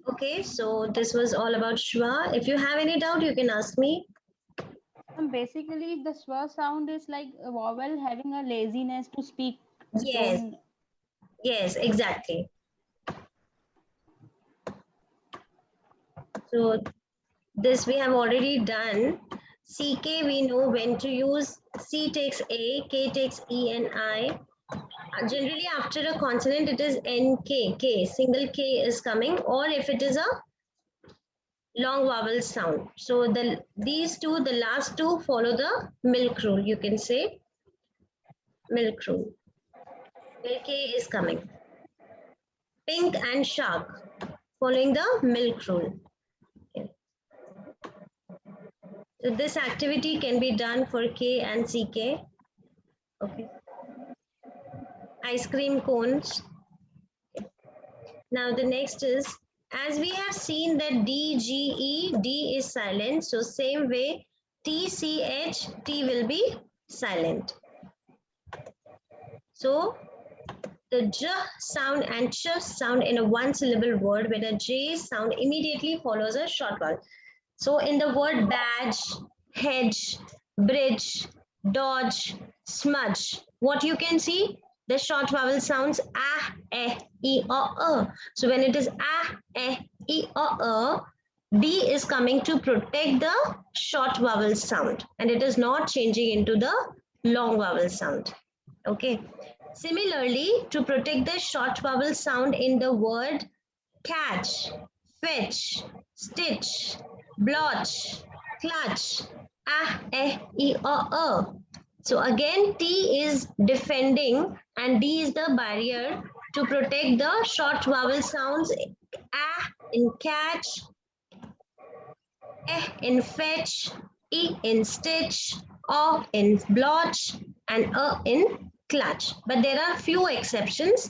Okay, so this was all about schwa. If you have any doubt, you can ask me. Basically, the schwa sound is like a vowel having a laziness to speak. Yes, Don't. yes, exactly. So this we have already done. CK we know when to use. C takes A, K takes E and I. Generally after a consonant it is NK, K, single K is coming, or if it is a long vowel sound. So these two, the last two follow the milk rule. You can say milk rule. Where K is coming. Pink and shark following the milk rule. Okay. So this activity can be done for K and CK. Okay. Ice cream cones. Now the next is, as we have seen that D, G, E, D is silent. So same way T, C, H, T will be silent. So the J sound and Ch sound in a one syllable word, when a J sound immediately follows a short vowel. So in the word badge, hedge, bridge, dodge, smudge, what you can see? The short vowel sounds ah, eh, e, o, So when it is ah, eh, e, o, D is coming to protect the short vowel sound and it is not changing into the long vowel sound. Okay. Similarly, to protect the short vowel sound in the word catch, fetch, stitch, blotch, clutch, ah, eh, e, o. So again, T is defending and D is the barrier to protect the short vowel sounds ah in catch, eh in fetch, e in stitch, o in blotch, and a in clutch. But there are few exceptions.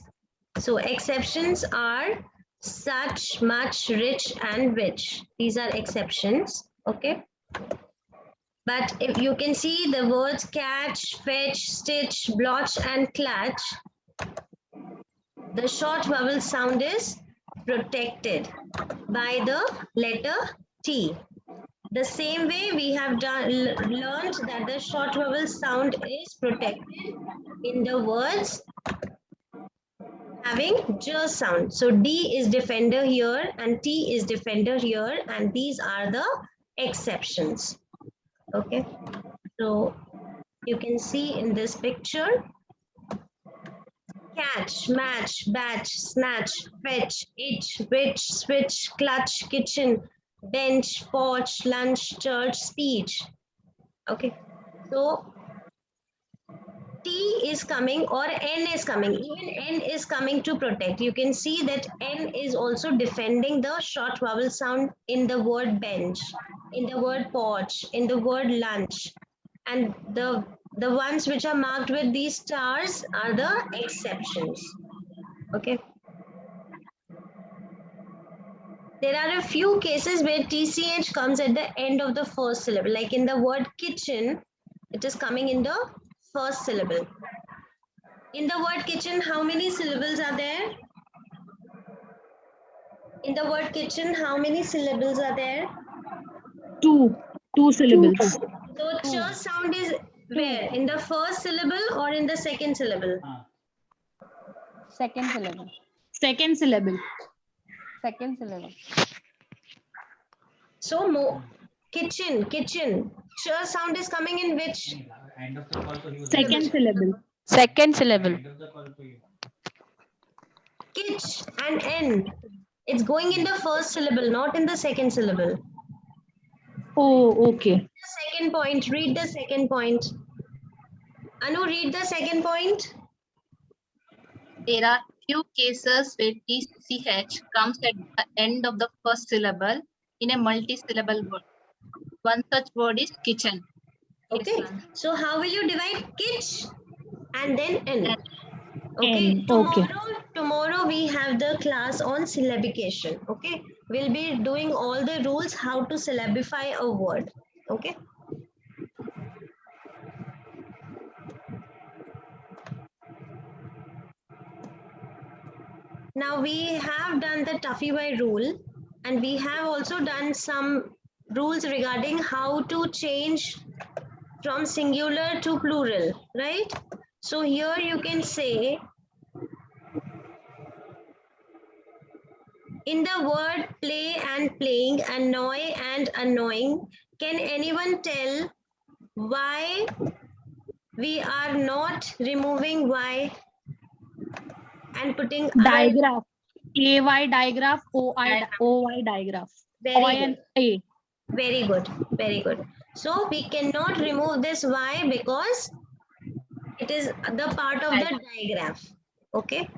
So exceptions are such, much, rich, and which. These are exceptions. Okay. But if you can see the words catch, fetch, stitch, blotch, and clutch, the short vowel sound is protected by the letter T. The same way we have learned that the short vowel sound is protected in the words having J sound. So D is defender here and T is defender here, and these are the exceptions. Okay, so you can see in this picture catch, match, batch, snatch, fetch, itch, which, switch, clutch, kitchen, bench, porch, lunch, church, speech. Okay, so T is coming or N is coming. Even N is coming to protect. You can see that N is also defending the short vowel sound in the word bench, in the word porch, in the word lunch. And the ones which are marked with these stars are the exceptions. Okay. There are a few cases where TCH comes at the end of the first syllable. Like in the word kitchen, it is coming in the first syllable. In the word kitchen, how many syllables are there? In the word kitchen, how many syllables are there? Two syllables. So ch sound is where? Two. In the first syllable or in the second syllable? Second syllable. Second syllable. Second syllable. So kitchen, kitchen. Ch sound is coming in which? Second syllable. Second syllable. Kitch and N. It's going in the first syllable, not in the second syllable. Oh, okay. Second point. Read the second point. Anu, read the second point. There are few cases where TCH comes at the end of the first syllable in a multi-syllable word. One such word is kitchen. Okay. Yes, ma'am. So how will you divide kitch and then N? Okay. N. Okay. Tomorrow we have the class on syllabication. Okay. We'll be doing all the rules how to syllabify a word. Okay. Now we have done the Tuffy by rule. and we have also done some rules regarding how to change from singular to plural, right? So here you can say, in the word play and playing, annoy and annoying, can anyone tell why we are not removing y and putting I? Digraph. AY digraph, OY digraph. Very Y good. and A. Very good. Very good. So we cannot remove this y because it is the part of the digraph. Okay.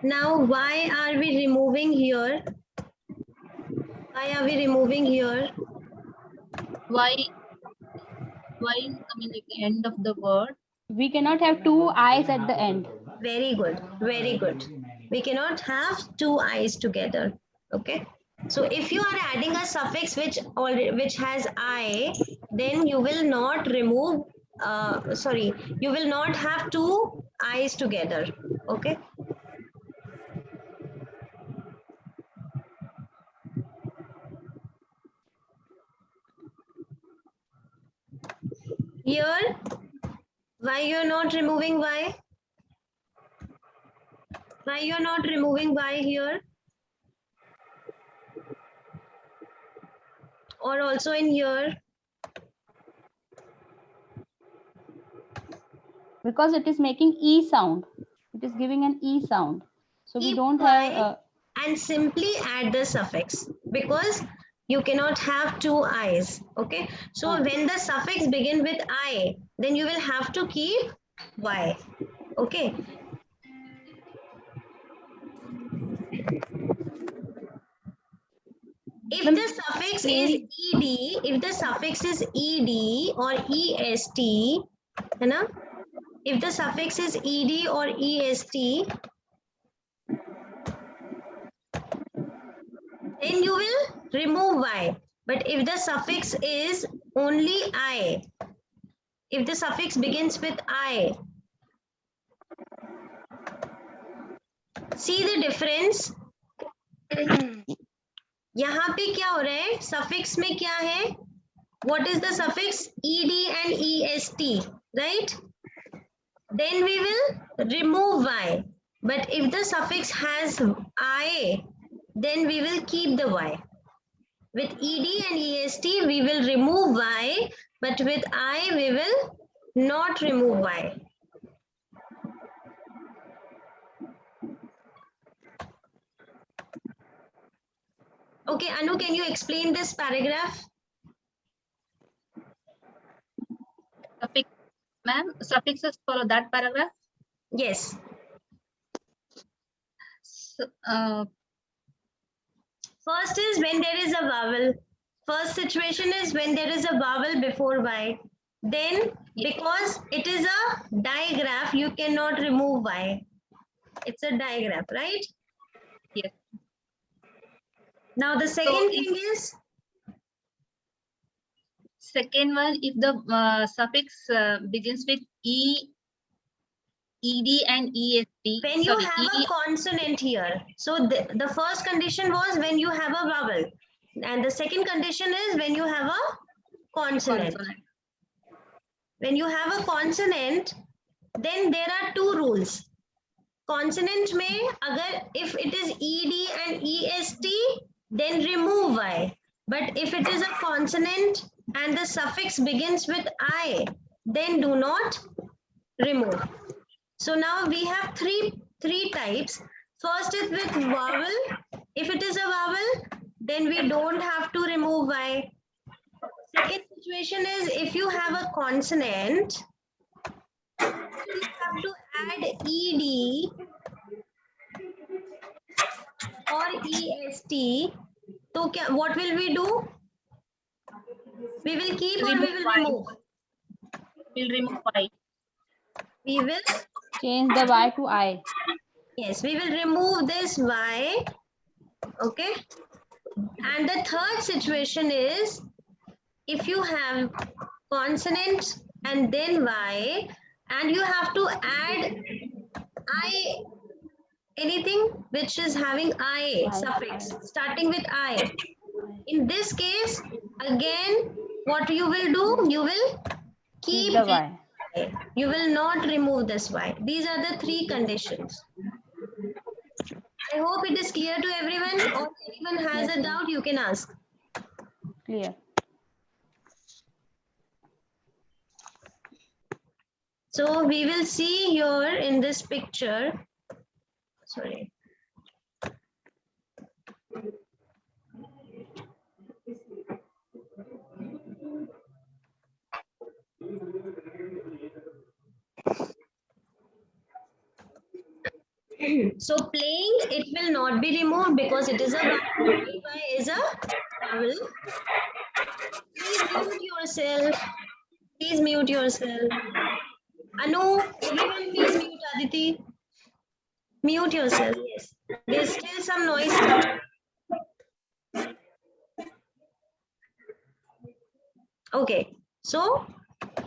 Now, why are we removing here? Why are we removing here? Why is coming at the end of the word? We cannot have two eyes at the end. Very good. Very good. We cannot have two eyes together. Okay. So if you are adding a suffix which has I, then you will not remove. You will not have two eyes together. Okay. Here, why you're not removing y? Why you're not removing y here? Or also in here? Because it is making E sound. It is giving an E sound. So we Keep don't y have, and simply add the suffix because you cannot have two eyes. Okay. So when the suffix begin with I, then you will have to keep y. Okay. If the suffix is ed, if the suffix is ed or est, है ना? If the suffix is ed or est, then you will remove y. But if the suffix is only I, if the suffix begins with I, see the difference? यहाँ पे क्या हो रहा है? Suffix में क्या है? What is the suffix? ed and est, right? Then we will remove y. But if the suffix has I, then we will keep the y. With ed and est, we will remove y, but with I, we will not remove y. Okay, Anu, can you explain this paragraph? Suffix, ma'am, suffixes follow that paragraph. Yes. So, First is when there is a vowel. First situation is when there is a vowel before y. Then, because it is a digraph, you cannot remove y. It's a digraph, right? yes. Now, the second thing is, Second one, if the suffix begins with ed and est. when you have a consonant here. So, the first condition was when you have a vowel. And the second condition is when you have a consonant. When you have a consonant, then there are two rules. Consonant में अगर if it is ed and est, then remove y. But if it is a consonant and the suffix begins with I, then do not remove. So now we have three types. First is with vowel. If it is a vowel, then we don't have to remove y. Second situation is if you have a consonant, you have to add ed or est. So what will we do? We will keep or we will remove? We'll remove y. We will change the Y to I. Yes, we will remove this y. Okay. And the third situation is if you have consonant and then y and you have to add I anything which is having I suffix, starting with I. In this case, again, what you will do? You will Keep keep the with Y. Y. You will not remove this Y. These are the three conditions. I hope it is clear to everyone, or if anyone has Yes, a ma'am. doubt, you can ask. Clear. So we will see here in this picture. Sorry. So playing, it will not be removed because it is a vowel. AY is a vowel. Please mute yourself. Please mute yourself. Anu, everyone please mute Aditi. Mute yourself. Yes. There's still some noise coming. Okay. So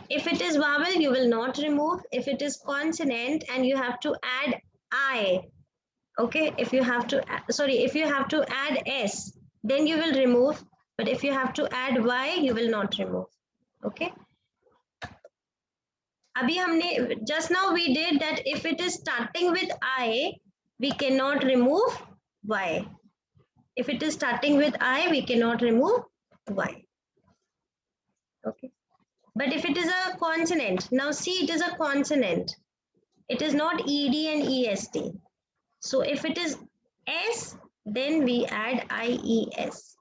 if it is vowel, you will not remove. If it is consonant and you have to add I, okay, if you have to if you have to add S, then you will remove, but if you have to add Y, you will not remove. Okay, abhi humne just now we did that. If it is starting with I, we cannot remove Y. If it is starting with I, we cannot remove Y. Okay, but if it is a consonant, now see, it is a consonant, it is not ED and EST. So if it is S, then we add IES.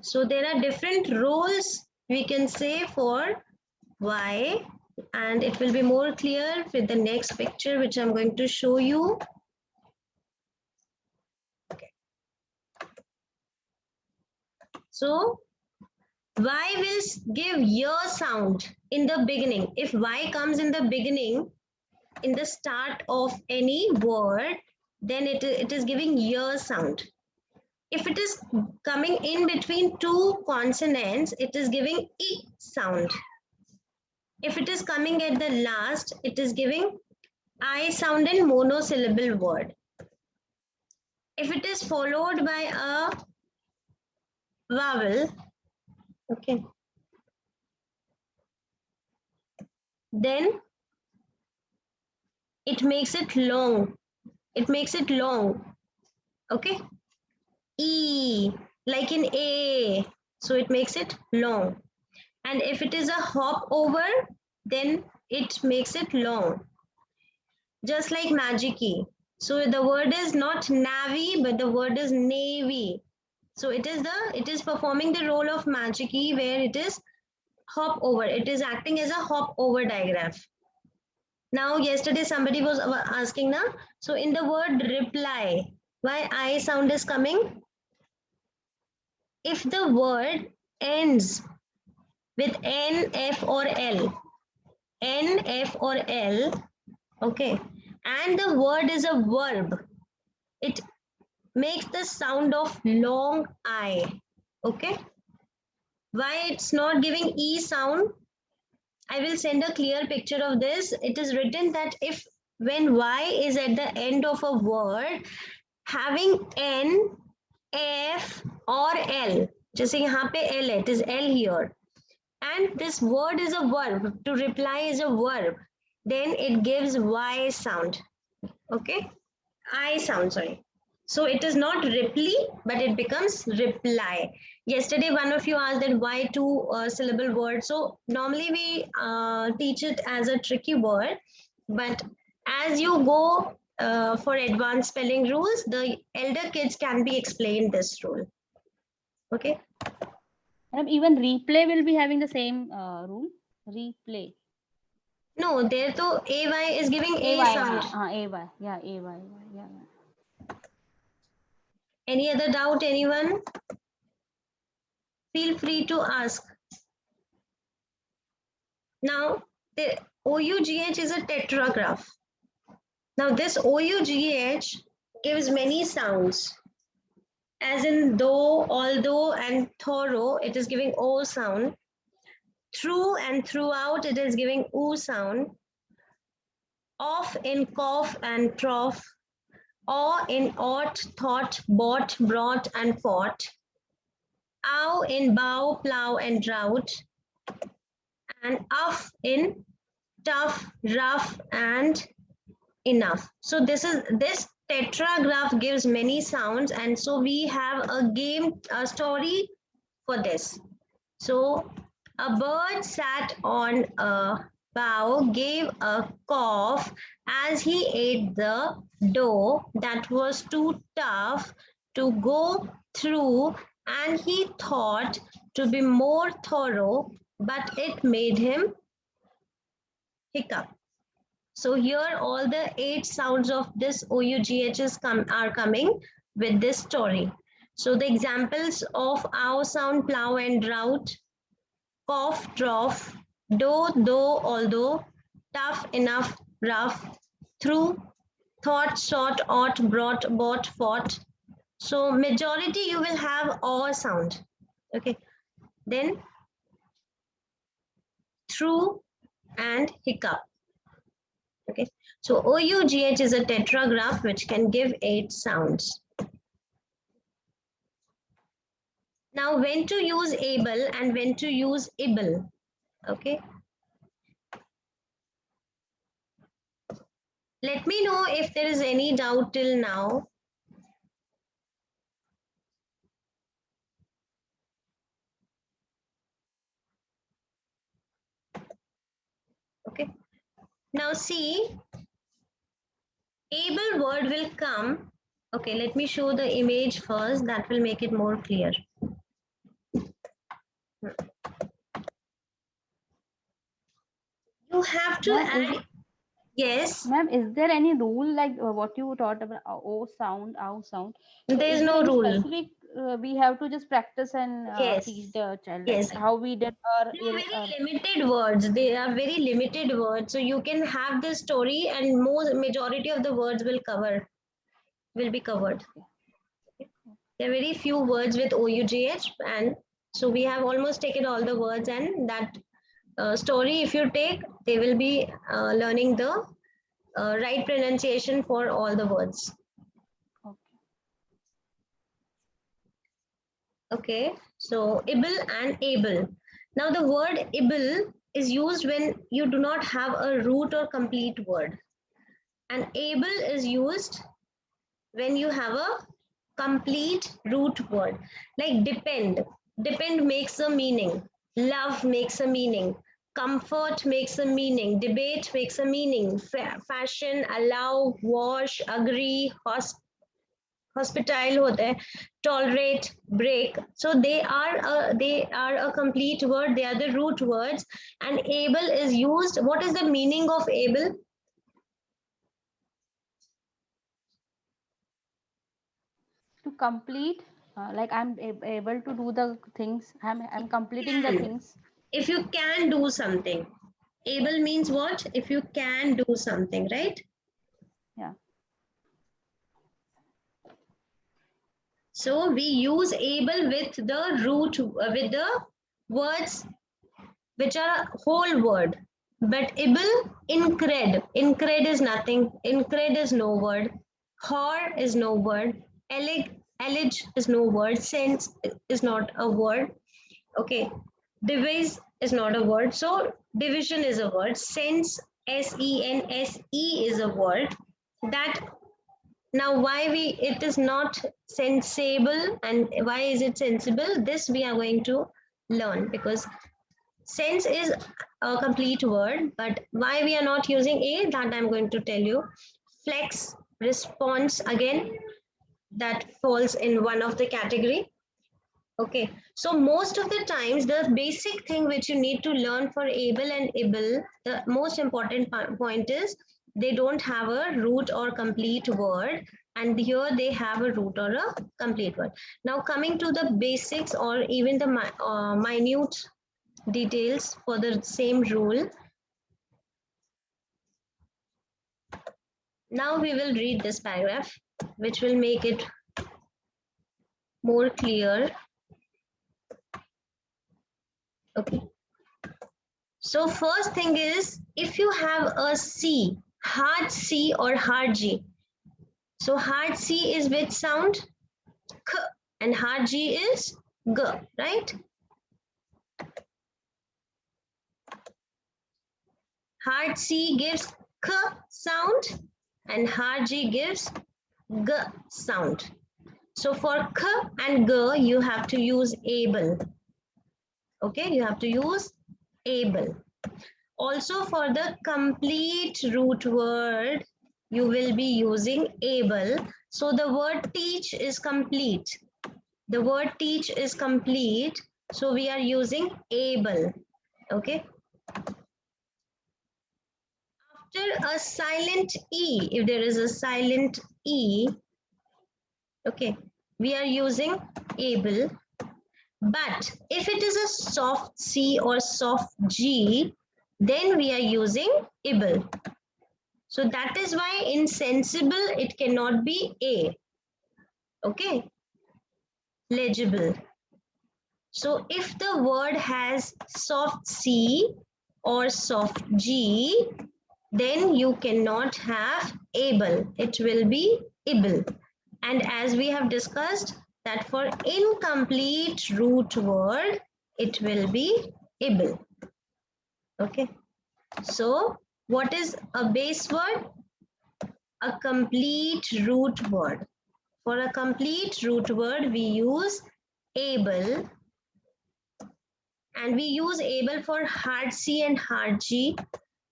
So there are different roles we can say for Y, and it will be more clear with the next picture which I'm going to show you. Okay. So Y will give year sound in the beginning. If Y comes in the beginning, in the start of any word, then it is giving year sound. If it is coming in between two consonants, it is giving E sound. If it is coming at the last, it is giving I sound in monosyllable word. If it is followed by a vowel, okay, then it makes it long. It makes it long. Okay. E, like in A. So it makes it long. And if it is a hop over, then it makes it long. Just like magic E. So the word is not navy, but the word is navy. So it is performing the role of magic E, where it is hop over. It is acting as a hop over digraph. Now, yesterday somebody was asking now. So in the word reply, why I sound is coming? If the word ends with N, F or L, N, F or L, okay, and the word is a verb, it makes the sound of long I, okay. Why it's not giving E sound? I will send a clear picture of this. It is written that if when Y is at the end of a word, having N, F or L, जैसे यहाँ पे L है, it is L here, and this word is a verb, to reply is a verb, then it gives Y sound, okay, I sound, sorry. So it is not reply, but it becomes reply. Yesterday, one of you asked that why two syllable word. So normally we teach it as a tricky word, but as you go for advanced spelling rules, the elder kids can be explained this rule. Okay. And even replay will be having the same rule. Replay. No, there to AY is giving A AY. sound. AY. Yeah, AY. Yeah. Any other doubt, anyone? Feel free to ask. Now, the OUGH is a tetragraph. Now, this OUGH gives many sounds. As in though, although, and thorough, it is giving O sound. Through and throughout, it is giving U sound. Off in cough and trough, awe in ought, thought, bought, brought, and fought, ow in bow, plow, and drought, and uff in tough, rough, and enough. So this tetragraph gives many sounds, and so we have a story for this. So a bird sat on a bough, gave a cough as he ate the dough that was too tough to go through, and he thought to be more thorough, but it made him hiccup. So here all the 8 sounds of this OUGHs are coming with this story. So the examples of ow sound, plow and drought, cough, trough, though, although, tough, enough, rough, through, thought, sought, ought, brought, bought, fought. So majority you will have aw sound. Okay. Then through and hiccup. Okay. So OUGH is a tetragraph which can give 8 sounds. Now when to use able and when to use able. Okay. Let me know if there is any doubt till now. Okay. Now see, able word will come. Okay, let me show the image first. That will make it more clear. You have to add. Yes. Ma'am, is there any rule like what you taught about O sound, ow sound? So There is is there no any rule. specific we have to just practice and Yes. teach the child Yes. like how we did our They are very limited words. They are very limited words. So you can have this story and majority of the words will be covered. There are very few words with OUGH, and so we have almost taken all the words, and that story if you take, they will be learning the right pronunciation for all the words. Okay, so able and able. Now the word able is used when you do not have a root or complete word, and able is used when you have a complete root word. Like depend. Depend makes a meaning. Love makes a meaning. Comfort makes a meaning. Debate makes a meaning. Fashion, allow, wash, agree, hospitable होता है, tolerate, break. So they are a complete word. They are the root words, and able is used. What is the meaning of able? to complete like I'm able to do the things. I'm completing the things. If you can do something. Able means what? If you can do something, right? Yeah. So we use able with the root, with the words which are a whole word. But able, incred. Incred is nothing. Incred is no word. Hor is no word. Alleged is no word. Sense is not a word. Okay. Devise is not a word. So division is a word. Sense, S-E-N-S-E is a word. That now why it is not sensible and why is it sensible? This we are going to learn, because sense is a complete word, but why we are not using a, that I'm going to tell you. Flex, response, again that falls in one of the category. Okay, so most of the times the basic thing which you need to learn for able and able, the most important point is they don't have a root or complete word, and here they have a root or a complete word. Now coming to the basics or even the minute details for the same rule. Now we will read this paragraph, which will make it more clear. Okay. So first thing is, if you have a C, hard C or hard G. So hard C is which sound? K, and hard G is G, right? Hard C gives K sound and hard G gives G sound. So for K and G, you have to use able. Okay, you have to use able. Also for the complete root word, you will be using able. So the word teach is complete. The word teach is complete. So we are using able. Okay. After a silent E, if there is a silent E, okay, we are using able. But if it is a soft C or soft G, then we are using able. So that is why in sensible it cannot be A. Okay. Legible. So if the word has soft C or soft G, then you cannot have able. It will be able. And as we have discussed that for incomplete root word, it will be able. Okay. So what is a base word? A complete root word. For a complete root word, we use able, and we use able for hard C and hard G,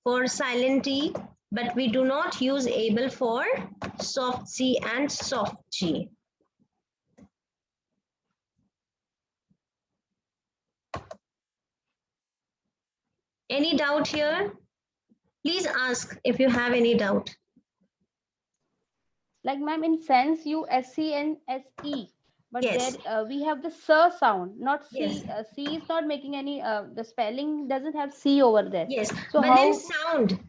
for silent E, but we do not use able for soft C and soft G. Any doubt here? Please ask if you have any doubt. Like ma'am, in sense you SC and SE, but Yes. there we have the S sound, not C. Yes. C is not making any. The spelling doesn't have C over there. Yes, So but how? then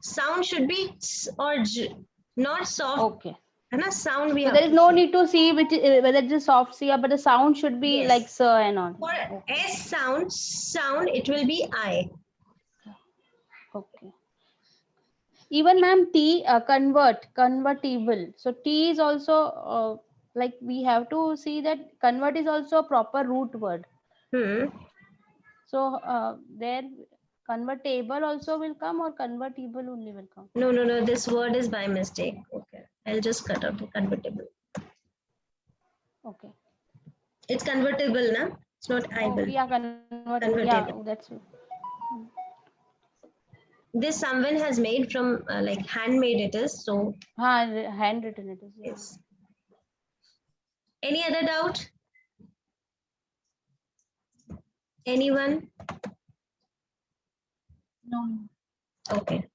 sound should be S or J, not soft. Okay. And a sound we So have there is to no say. need to see which whether it's a soft C, but the sound should be Yes. like S and on. For Okay. S sound, it will be I. Okay. Even ma'am, T convertible. So T is also like we have to see that convert is also a proper root word. So there convertible also will come, or convertible only will come. No. This word is by mistake. Okay. I'll just cut out the convertible. Okay. It's convertible, na? It's not Oh, able. yeah, convertible. Convertible. Yeah, that's it. This someone has made from like handmade it is. So Handwritten it is. Yeah. yes. Any other doubt? Anyone? No. Okay.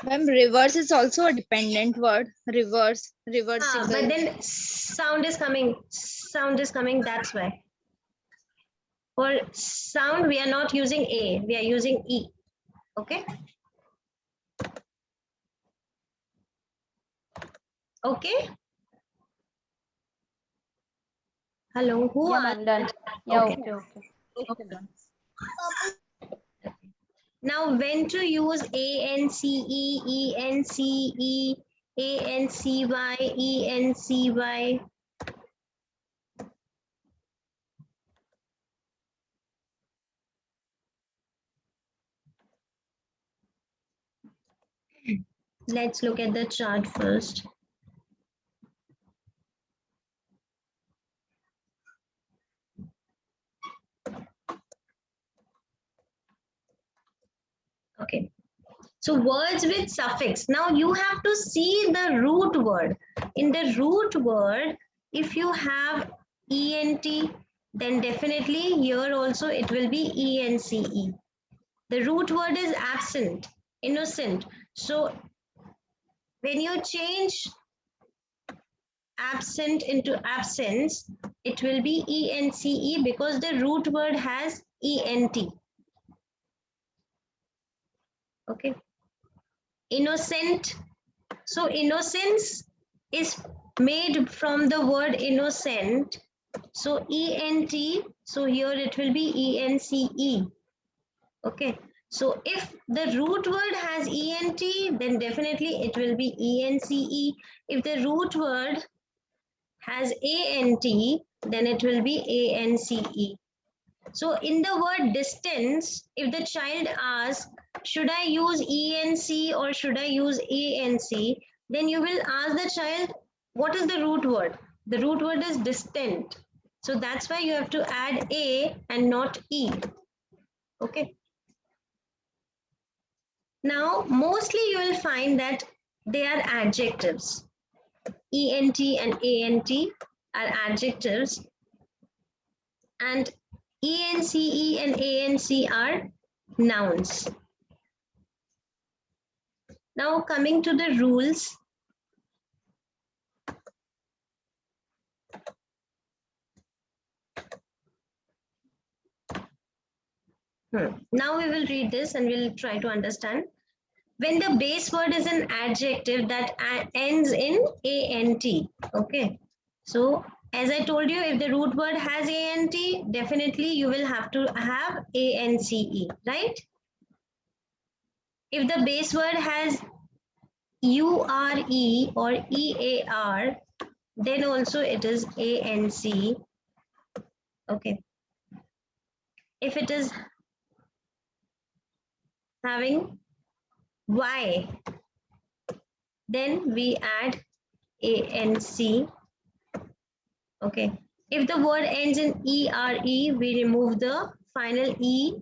Ma'am, reverse is also a dependent word. Reverse, reversible. But then sound is coming. Sound is coming. That's why. For sound, we are not using A. We are using E. Okay. Okay. Hello. Who Yeah, are? ma'am, done. Yeah, Okay. okay. Okay, done. Now, when to use A-N-C-E, E-N-C-E, A-N-C-Y, E-N-C-Y? Let's look at the chart first. Okay. So words with suffix. Now you have to see the root word. In the root word, if you have ENT, then definitely here also it will be ENCE. The root word is absent, innocent. So when you change absent into absence, it will be ENCE because the root word has ENT. Okay. Innocent. So innocence is made from the word innocent. So ENT. So here it will be ENCE. Okay. So if the root word has ENT, then definitely it will be ENCE. If the root word has ANT, then it will be ANCE. So in the word distance, if the child asks, should I use ENC or should I use ANC? Then you will ask the child, what is the root word? The root word is distant. So that's why you have to add A and not E. Okay. Now, mostly you will find that they are adjectives. ENT and ANT are adjectives, and ENCE and ANC are nouns. Now coming to the rules. Now we will read this and we'll try to understand. When the base word is an adjective that ends in ANT, okay? So as I told you, if the root word has ANT, definitely you will have to have ANCE, right? If the base word has URE or EAR, then also it is ANC, okay? If it is having Y, then we add ANC. Okay. If the word ends in ERE, we remove the final E.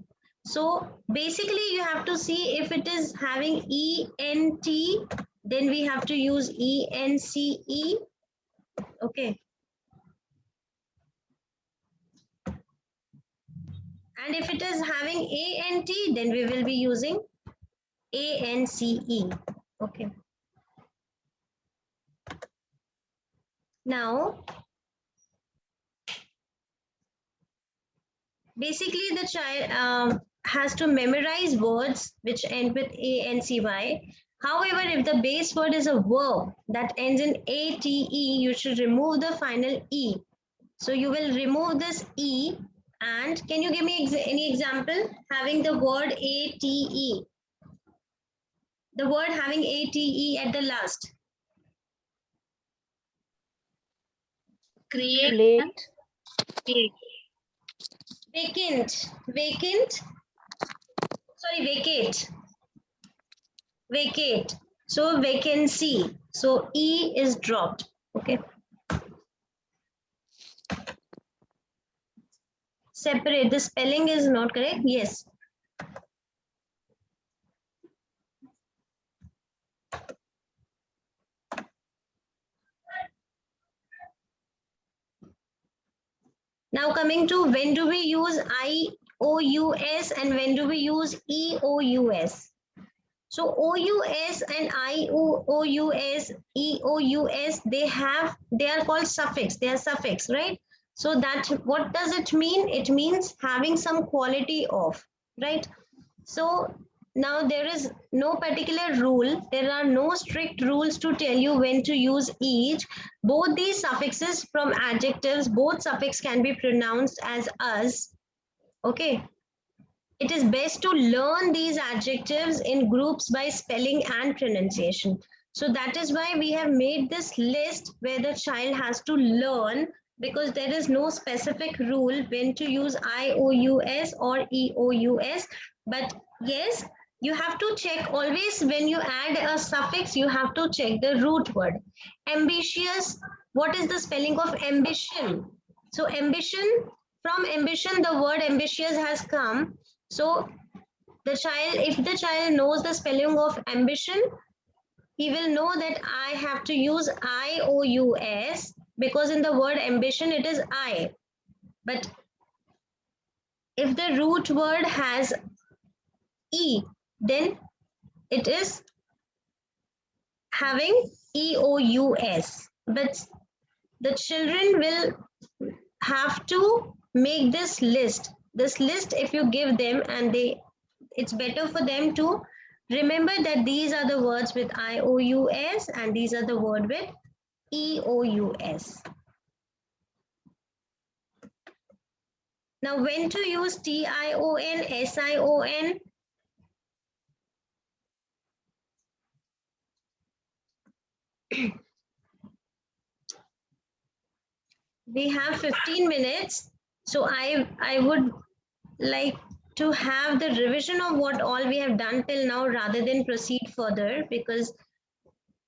So basically you have to see if it is having ENT, then we have to use ENCE. Okay. And if it is having ANT, then we will be using ANCE. Okay. Now, basically the child has to memorize words which end with ANCY. However, if the base word is a verb that ends in ATE, you should remove the final E. So you will remove this E, and can you give me any example having the word ATE? The word having ATE at the last. Create. Late. Create. Vacant. Vacant. Sorry, vacate. Vacate. So vacancy. So E is dropped. Okay. Separate. The spelling is not correct. Yes. Now coming to when do we use IOUS and when do we use EOUS? So OUS and IOUS, EOUS, they are called suffix. They are suffix, right? So that what does it mean? It means having some quality of, right? So now there is no particular rule. There are no strict rules to tell you when to use each. Both these suffixes from adjectives, both suffix can be pronounced as us. Okay. It is best to learn these adjectives in groups by spelling and pronunciation. So that is why we have made this list where the child has to learn, because there is no specific rule when to use IOUS or EOUS. But yes, you have to check always when you add a suffix, you have to check the root word. Ambitious, what is the spelling of ambition? So ambition, from ambition, the word ambitious has come. So the child, if the child knows the spelling of ambition, he will know that I have to use IOUS, because in the word ambition it is I. But if the root word has E, then it is having EOUS. But the children will have to make this list. This list, if you give them, and it's better for them to remember that these are the words with IOUS and these are the word with EOUS. Now when to use TION, SION? We have 15 minutes. So I would like to have the revision of what all we have done till now rather than proceed further, because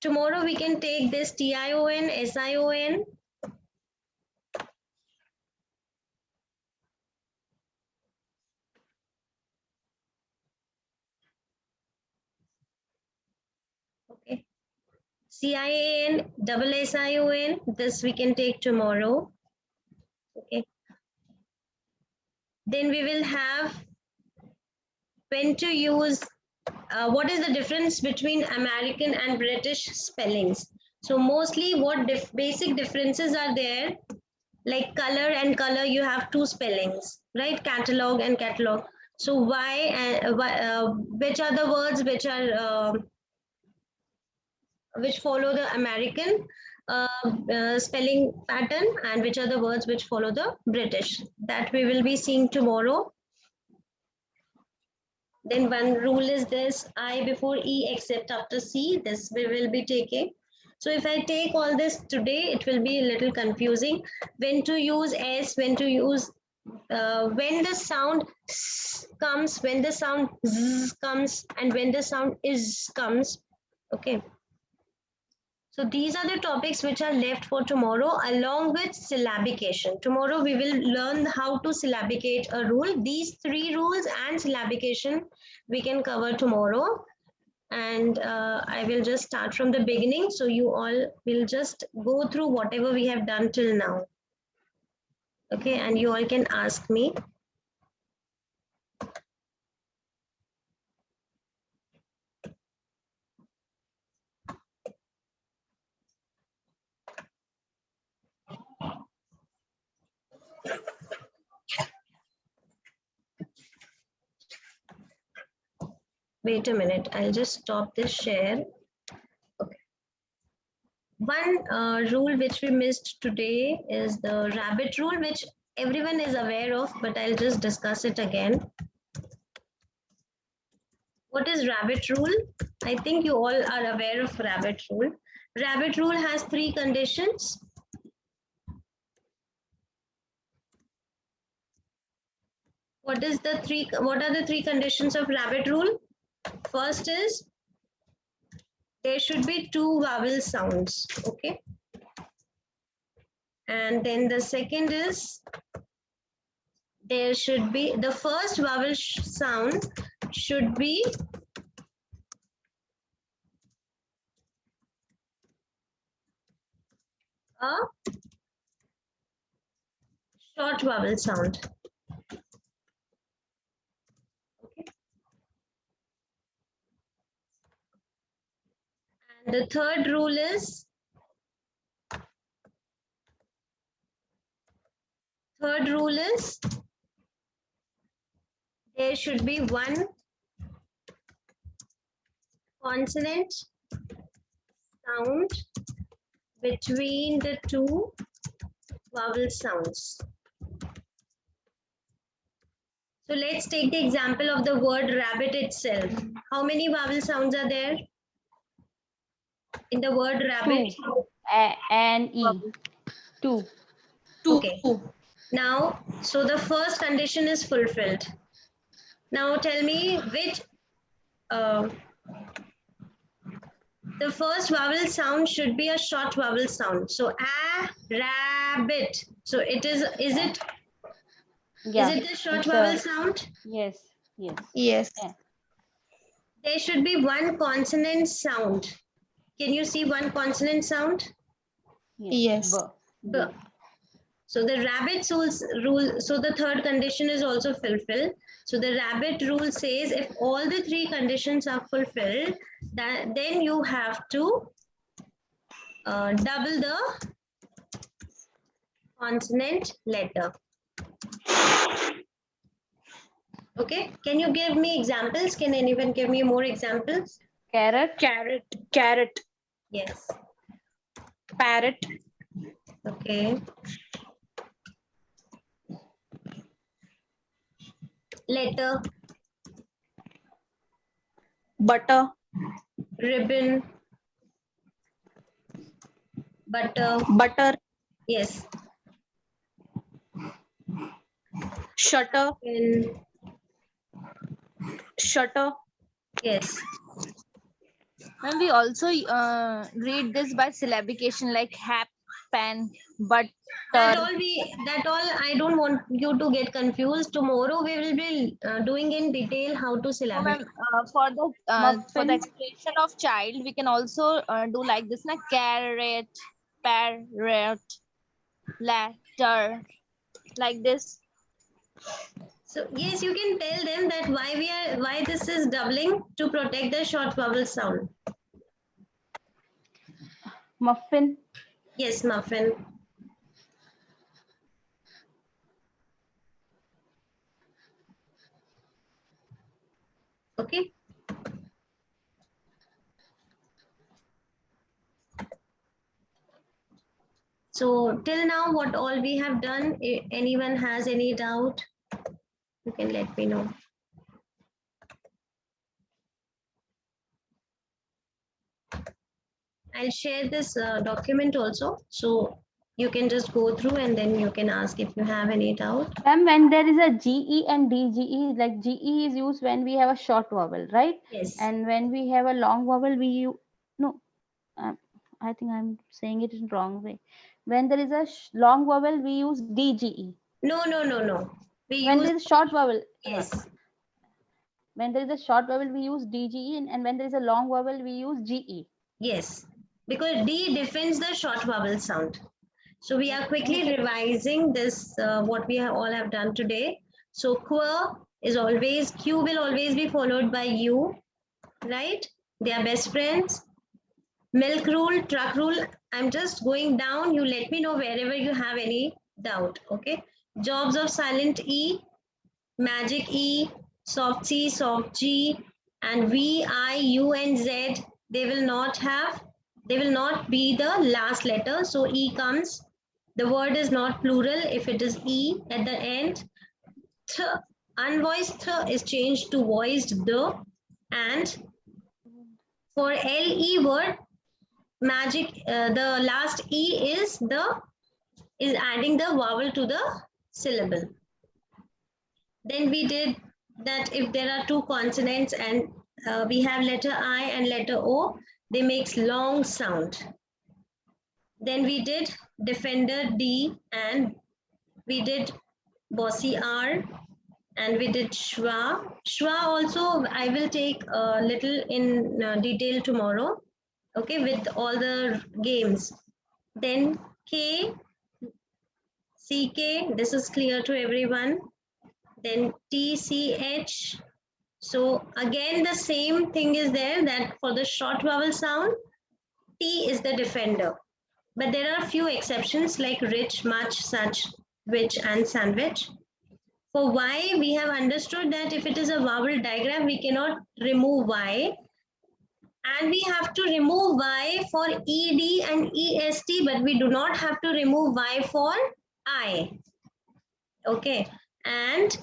tomorrow we can take this TION, SION. Okay. CIAN, double SION, this we can take tomorrow. Okay. Then we will have when to use, what is the difference between American and British spellings. So mostly what basic differences are there, like color and color, you have two spellings, right? Catalog and catalog. So why and which are the words which follow the American spelling pattern, and which are the words which follow the British? That we will be seeing tomorrow. Then one rule is this: I before E except after C. This we will be taking. So if I take all this today, it will be a little confusing. When to use S, when to use, when the sound S comes, when the sound Z comes, and when the sound Is comes. Okay. So these are the topics which are left for tomorrow, along with syllabication. Tomorrow we will learn how to syllabicate a rule. These three rules and syllabication we can cover tomorrow. And I will just start from the beginning. So you all will just go through whatever we have done till now. Okay, and you all can ask me. Wait a minute, I'll just stop this share. Okay. One rule which we missed today is the rabbit rule, which everyone is aware of, but I'll just discuss it again. What is rabbit rule? I think you all are aware of rabbit rule. Rabbit rule has three conditions. What are the three conditions of rabbit rule? First is there should be two vowel sounds, okay? And then the second is there should be, the first vowel sound should be a short vowel sound. Okay. And the third rule is, there should be one consonant sound between the two vowel sounds. So let's take the example of the word rabbit itself. How many vowel sounds are there in the word rabbit? Two. And E. Two. Okay. Now, so the first condition is fulfilled. Now tell me which, the first vowel sound should be a short vowel sound. So a rabbit. So it is it? Yeah. Is it the short it's vowel sound? Yes. Yes. Yes. Yeah. There should be one consonant sound. Can you see one consonant sound? Yes. B. So the rabbit rule, so the third condition is also fulfilled. So the rabbit rule says if all the three conditions are fulfilled, then you have to double the consonant letter. Okay, can you give me examples? Can anyone give me more examples? Carrot. Carrot. Yes. Parrot. Okay. Letter. Butter. Ribbon. Butter. Butter. Yes. Shutter. Pen. Shutter. Yes. And we also read this by syllabication like hap, pan, butter. That all I don't want you to get confused. Tomorrow we will be doing in detail how to So, syllabus. ma'am, for the Muffin. expression of child, we can also do like this, na carrot, parrot, letter, like this. So yes, you can tell them that why this is doubling to protect the short vowel sound. Muffin. Yes, muffin. Okay. So till now, what all we have done, if anyone has any doubt, you can let me know. I'll share this document also. So you can just go through and then you can ask if you have any doubt. Ma'am, when there is a GE and DGE, like GE is used when we have a short vowel, right? Yes. And when we have a long vowel, we use, no, I think I'm saying it in wrong way. When there is a long vowel, we use DGE. No. We When use, there is short vowel, yes. when there is a short vowel, we use DGE, and when there is a long vowel, we use GE. Yes, because D defines the short vowel sound. So we are quickly revising this, what we all have done today. So Q will always be followed by U, right? They are best friends. Milk rule, truck rule. I'm just going down. You let me know wherever you have any doubt, okay? Jobs of silent E, magic E, soft C, soft G, and V, I, U, and Z. They will not be the last letter. So E comes. The word is not plural if it is E at the end. Th, unvoiced th is changed to voiced the. And for LE word, magic, the last E is adding the vowel to the syllable. Then we did that if there are two consonants and we have letter I and letter O, they makes long sound. Then we did defender D and we did bossy R and we did schwa. Schwa also I will take a little in detail tomorrow, okay, with all the games. Then K, CK, this is clear to everyone. Then TCH. So again, the same thing is there that for the short vowel sound, T is the defender. But there are a few exceptions like rich, much, such, which, and sandwich. For Y, we have understood that if it is a vowel diagram, we cannot remove Y. And we have to remove Y for ED and EST, but we do not have to remove Y for I. Okay. And